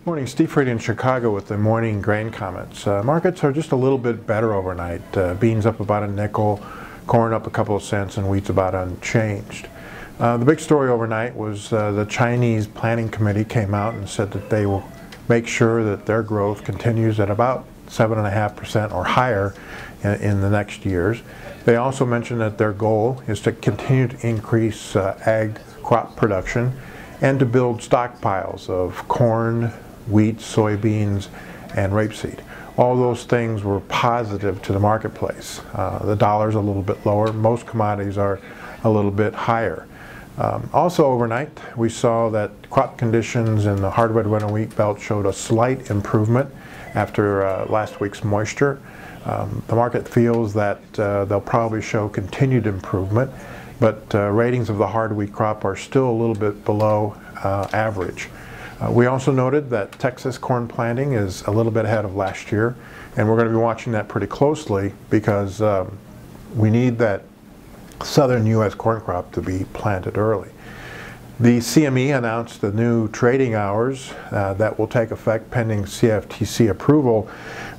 Morning, Steve Frady in Chicago with the morning grain comments. Markets are just a little bit better overnight. Beans up about a nickel, corn up a couple of cents, and wheat's about unchanged. The big story overnight was the Chinese Planning Committee came out and said that they will make sure that their growth continues at about 7.5% or higher in the next years. They also mentioned that their goal is to continue to increase ag crop production and to build stockpiles of corn, wheat, soybeans, and rapeseed. All those things were positive to the marketplace. The dollar's a little bit lower. Most commodities are a little bit higher. Also overnight, we saw that crop conditions in the hardwood winter wheat belt showed a slight improvement after last week's moisture. The market feels that they'll probably show continued improvement, but ratings of the hard wheat crop are still a little bit below average. We also noted that Texas corn planting is a little bit ahead of last year, and we're going to be watching that pretty closely because we need that southern U.S. corn crop to be planted early. The CME announced the new trading hours that will take effect pending CFTC approval.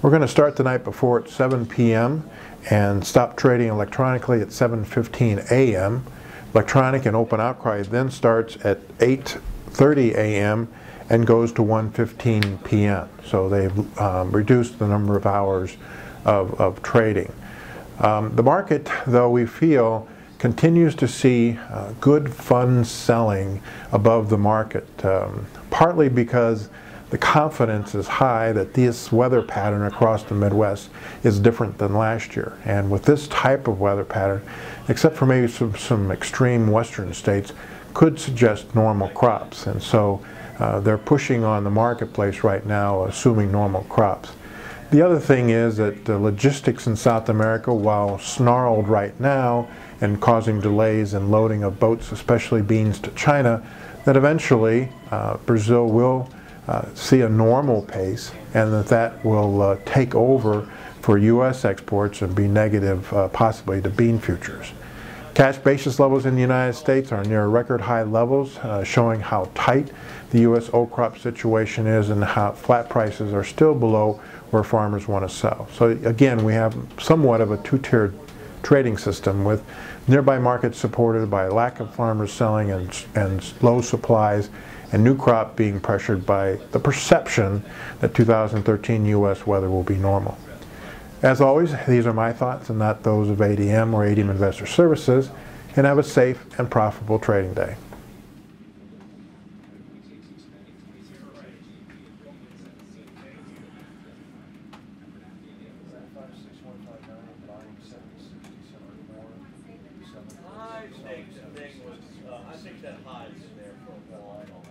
We're going to start the night before at 7 p.m. and stop trading electronically at 7:15 a.m. Electronic and open outcry then starts at 8:30 a.m. and goes to 1:15 p.m. So they've reduced the number of hours of trading. The market, though, we feel, continues to see good funds selling above the market, partly because the confidence is high that this weather pattern across the Midwest is different than last year. And with this type of weather pattern, except for maybe some extreme western states, could suggest normal crops. And so they're pushing on the marketplace right now, assuming normal crops. The other thing is that the logistics in South America, while snarled right now and causing delays in loading of boats, especially beans to China, that eventually Brazil will see a normal pace, and that will take over for U.S. exports and be negative possibly to bean futures. Cash basis levels in the United States are near record high levels, showing how tight the U.S. old crop situation is and how flat prices are still below where farmers want to sell. So again, we have somewhat of a two-tiered trading system with nearby markets supported by lack of farmers selling and low supplies, and new crop being pressured by the perception that 2013 U.S. weather will be normal. As always, these are my thoughts and not those of ADM or ADM Investor Services, and have a safe and profitable trading day. I think that high is there for a while.